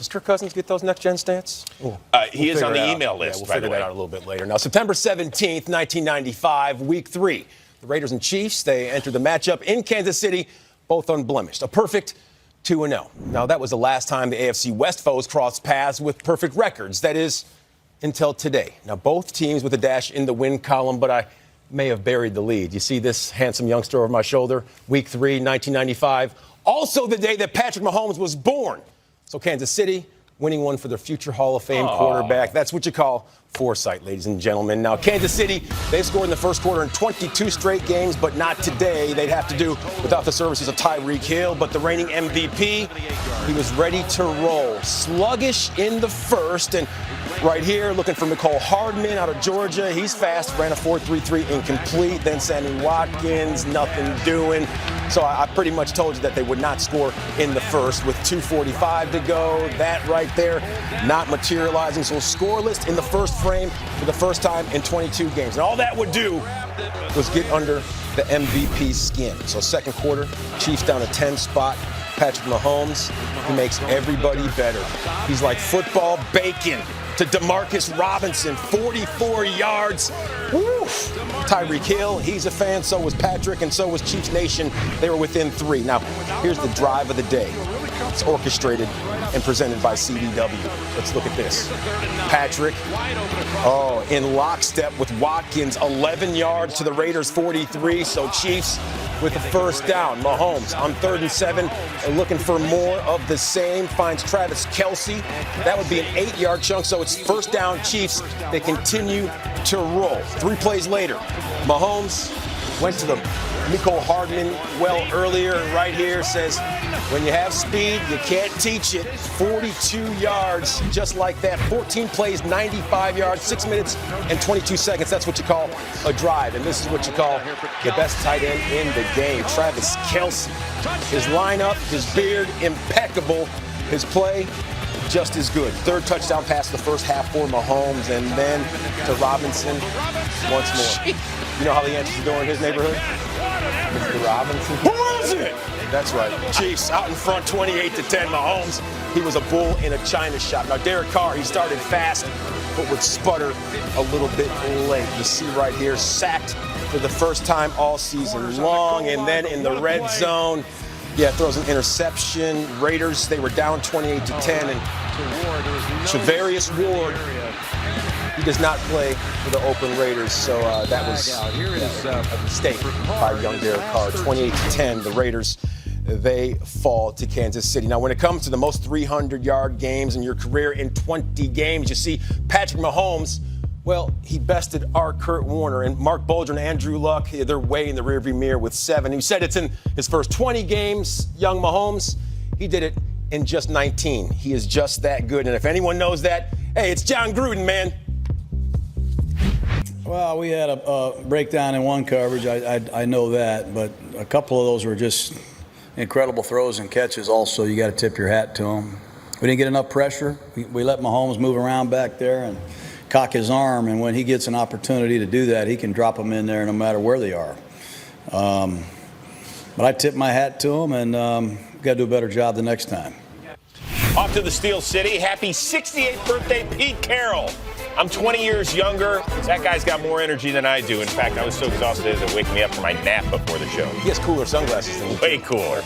Does Kirk Cousins get those next-gen stats? He is on the email list, we'll by the figure way. that out a little bit later. Now, September 17th, 1995, Week 3. The Raiders and Chiefs, they enter the matchup in Kansas City, both unblemished. A perfect 2-0. Now, that was the last time the AFC West foes crossed paths with perfect records. That is, until today. Now, both teams with a dash in the win column, but I may have buried the lead. You see this handsome youngster over my shoulder? Week 3, 1995. Also the day that Patrick Mahomes was born. So Kansas City winning one for their future Hall of Fame quarterback. That's what you call foresight, ladies and gentlemen. Now, Kansas City, they scored in the first quarter in 22 straight games, but not today. They'd have to do without the services of Tyreek Hill, but the reigning MVP, he was ready to roll. Sluggish in the first, and right here, looking for Mecole Hardman out of Georgia. He's fast, ran a 4.33 incomplete. Then Sammy Watkins, nothing doing. So I pretty much told you that they would not score in the first with 2:45 to go. That right there, not materializing. So scoreless in the first frame for the first time in 22 games. And all that would do was get under the MVP skin. So second quarter, Chiefs down a 10 spot. Patrick Mahomes, he makes everybody better. He's like football bacon to DeMarcus Robinson, 44 yards. Woof. Tyreek Hill, he's a fan, so was Patrick, and so was Chiefs Nation. They were within 3. Now, here's the drive of the day. It's orchestrated and presented by CDW. Let's look at this. Patrick, in lockstep with Watkins, 11 yards to the Raiders' 43, so Chiefs with the first down. Mahomes on 3rd and 7, looking for more of the same, finds Travis Kelce. That would be an 8-yard chunk, so it's first down Chiefs. They continue to roll. 3 plays later, Mahomes went to the Mecole Hardman well earlier, and right here says, when you have speed, you can't teach it. 42 yards, just like that. 14 plays, 95 yards, 6 minutes and 22 seconds. That's what you call a drive, and this is what you call the best tight end in the game, Travis Kelce. His lineup, his beard, impeccable. His play, just as good. 3rd touchdown pass of the first half for Mahomes, and then to Robinson once more. You know how the Yankees are doing in his neighborhood? Mr. Robinson. Who is it? That's right. Chiefs out in front, 28-10. Mahomes, he was a bull in a China shop. Now, Derek Carr, he started fast, but would sputter a little bit late. You see right here, sacked for the first time all season long, and then in the red zone, throws an interception. Raiders, they were down 28-10, and Charvarius Ward, he does not play for the Oakland Raiders, so that was a mistake by young Derek Carr. 28-10, the Raiders, they fall to Kansas City. Now, when it comes to the most 300-yard games in your career in 20 games, you see Patrick Mahomes, well, he bested our Kurt Warner, and Mark Bolger and Andrew Luck, they're way in the rearview mirror with 7. He said it's in his first 20 games, young Mahomes. He did it in just 19. He is just that good, and if anyone knows that, hey, it's John Gruden, man. Well, we had a breakdown in one coverage. I know that, but a couple of those were just incredible throws and catches also. You got to tip your hat to them. We didn't get enough pressure. We let Mahomes move around back there and cock his arm, and when he gets an opportunity to do that, he can drop them in there no matter where they are. But I tip my hat to him, and got to do a better job the next time. Off to the Steel City. Happy 68th birthday, Pete Carroll. I'm 20 years younger. That guy's got more energy than I do. In fact, I was so exhausted as it waking me up from my nap before the show. He has cooler sunglasses than you. Way cooler.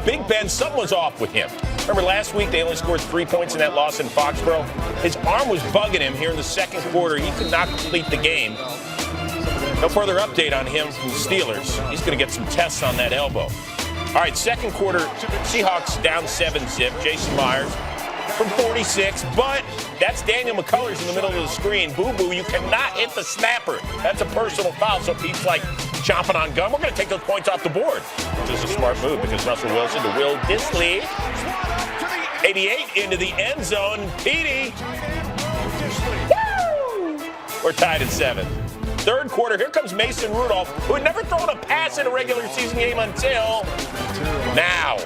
Big Ben, something was off with him. Remember last week they only scored 3 points in that loss in Foxborough? His arm was bugging him here in the second quarter. He could not complete the game. No further update on him from the Steelers. He's going to get some tests on that elbow. All right, second quarter, Seahawks down 7-zip. Jason Myers from 46, but that's Daniel McCullers in the middle of the screen. Boo-boo, you cannot hit the snapper. That's a personal foul, so Pete's like chomping on gum. We're going to take those points off the board, which is a smart move because Russell Wilson to Will Dissly. 88 into the end zone. Petey. Woo! We're tied at 7. Third quarter, here comes Mason Rudolph, who had never thrown a pass in a regular season game until now.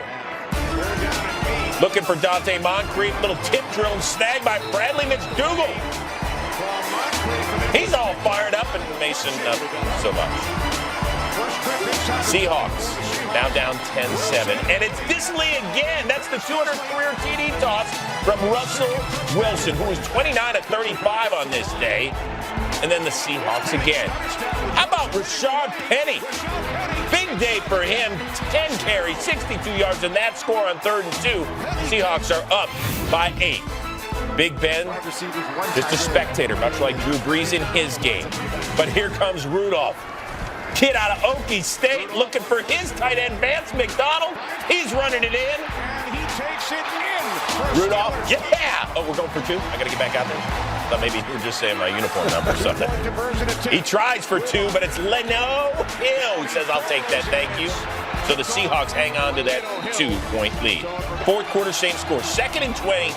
Looking for Dante Moncrief. Little tip drill and snag by Bradley McDougal. He's all fired up, and Mason not so much. Seahawks Now down 10-7. And it's Disley again. That's the 200th career TD toss from Russell Wilson, who was 29 of 35 on this day. And then the Seahawks again. How about Rashad Penny? Big day for him. 10 carries, 62 yards, and that score on 3rd and 2. Seahawks are up by 8. Big Ben, just a spectator, much like Drew Brees in his game. But here comes Rudolph. Kid out of Okie State looking for his tight end, Vance McDonald. He's running it in. And he takes it in. Rudolph, yeah. Oh, we're going for 2? I got to get back out there. Thought maybe you were just saying my uniform number or something. He tries for 2, but it's no Hill. He says, I'll take that, thank you. So the Seahawks hang on to that 2-point lead. 4th quarter, same score. 2nd and 20.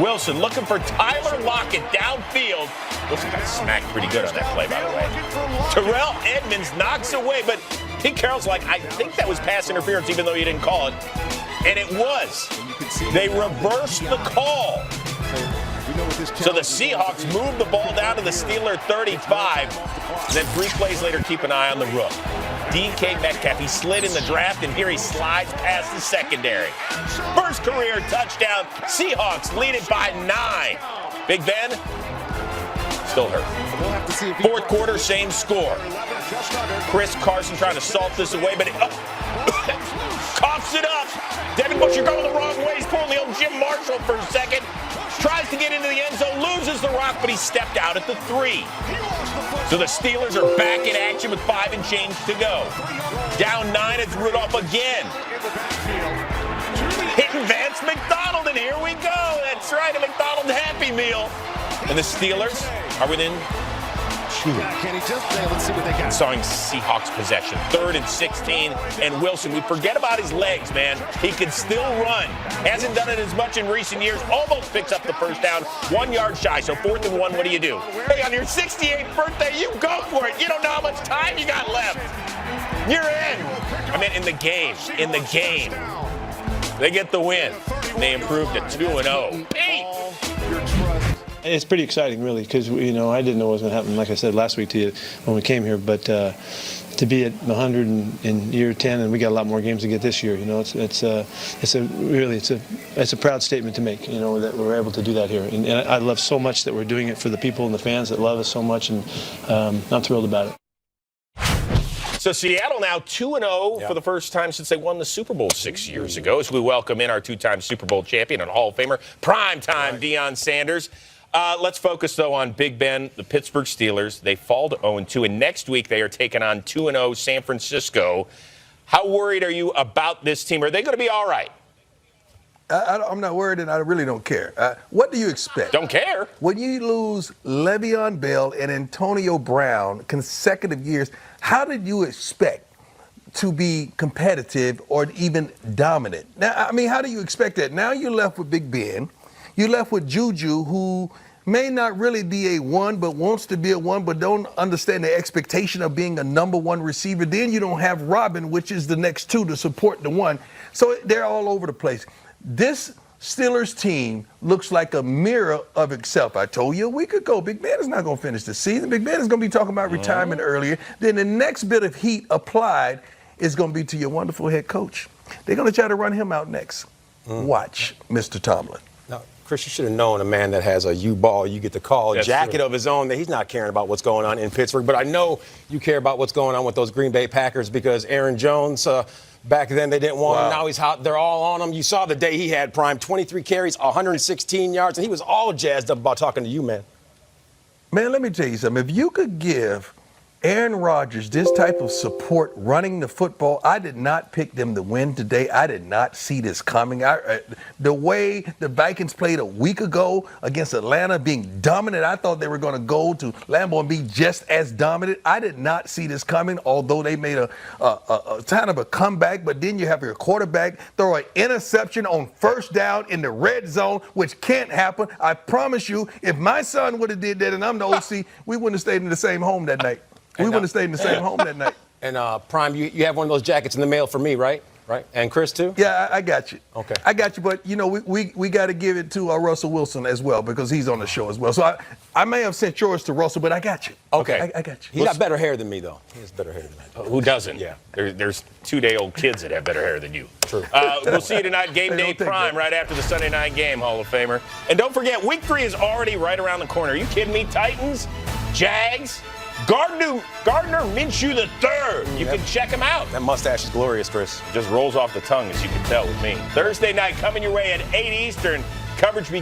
Wilson looking for Tyler Lockett downfield. Wilson got smacked pretty good on that play, by the way. Terrell Edmonds knocks away, but Pete Carroll's like, I think that was pass interference, even though you didn't call it. And it was. They reversed the call. So the Seahawks move the ball down to the Steeler 35. Then 3 plays later, keep an eye on the rook. DK Metcalf, he slid in the draft, and here he slides past the secondary. First career touchdown. Seahawks lead it by 9. Big Ben, still hurt. 4th quarter, same score. Chris Carson trying to salt this away, but coughs it up. Devin Bush, you're going the wrong way. He's pulling the old Jim Marshall for a second. Tries to get into the end zone, loses the rock, but he stepped out at the 3. So the Steelers are back in action with 5 and change to go. Down 9, it's Rudolph again. Hitting Vance McDonald, and here we go. That's right, a McDonald Happy Meal. And the Steelers are within 2. Let's see what they got. Sawing Seahawks possession. 3rd and 16. And Wilson, we forget about his legs, man. He can still run. Hasn't done it as much in recent years. Almost picks up the first down. 1 yard shy. So 4th and 1, what do you do? Hey, on your 68th birthday, you go for it. You don't know how much time you got left. You're in. I mean, in the game. In the game. They get the win. And they improved to 2-0. It's pretty exciting, really, because I didn't know what was going to happen. Like I said last week to you when we came here, but to be at 100 in year 10, and we got a lot more games to get this year. It's a proud statement to make. That we're able to do that here, and I love so much that we're doing it for the people and the fans that love us so much, and I'm thrilled about it. So Seattle now 2-0 for the first time since they won the Super Bowl 6 years ago, as we welcome in our 2-time Super Bowl champion and Hall of Famer, primetime Deion Sanders. Let's focus, though, on Big Ben, the Pittsburgh Steelers. They fall to 0-2, and next week they are taking on 2-0 San Francisco. How worried are you about this team? Are they going to be all right? I'm not worried, and I really don't care. What do you expect? Don't care. When you lose Le'Veon Bell and Antonio Brown consecutive years, how did you expect to be competitive or even dominant? Now, I mean, how do you expect that? Now you're left with Big Ben. You're left with Juju, who may not really be a 1, but wants to be a 1, but don't understand the expectation of being a number 1 receiver. Then you don't have Robin, which is the next 2 to support the 1. So they're all over the place. This Steelers team looks like a mirror of itself. I told you a week ago, Big Ben is not going to finish the season. Big Ben is going to be talking about retirement earlier. Then the next bit of heat applied is going to be to your wonderful head coach. They're going to try to run him out next. Watch, Mr. Tomlin. Now, Chris, you should have known a man that has a U-ball, you get the call, That's jacket true. of his own, that he's not caring about what's going on in Pittsburgh. But I know you care about what's going on with those Green Bay Packers because Aaron Jones, back then they didn't want him. Now he's hot. They're all on him. You saw the day he had prime, 23 carries, 116 yards, and he was all jazzed up about talking to you, man. Man, let me tell you something. If you could give Aaron Rodgers this type of support running the football, I did not pick them to win today. I did not see this coming. The way the Vikings played a week ago against Atlanta, being dominant, I thought they were going to go to Lambeau and be just as dominant. I did not see this coming, although they made a kind of a comeback. But then you have your quarterback throw an interception on first down in the red zone, which can't happen. I promise you, if my son would have did that and I'm the OC, we wouldn't have stayed in the same home that night. We wouldn't have stayed in the same home that night. And Prime, you have one of those jackets in the mail for me, right? Right. And Chris, too? Yeah, I got you. Okay. I got you, but, you know, we got to give it to Russell Wilson as well because he's on the show as well. So I may have sent yours to Russell, but I got you. Okay. I got you. He got better hair than me, though. He has better hair than me. Who doesn't? Yeah. There's 2-day-old kids that have better hair than you. True. We'll see you tonight, Game Hey, Day don't take Prime, that. right after the Sunday night game, Hall of Famer. And don't forget, Week 3 is already right around the corner. Are you kidding me? Titans, Jags, Gardner Minshew III. You can check him out. That mustache is glorious, Chris. Just rolls off the tongue, as you can tell with me. Thursday night coming your way at 8 Eastern. Coverage begins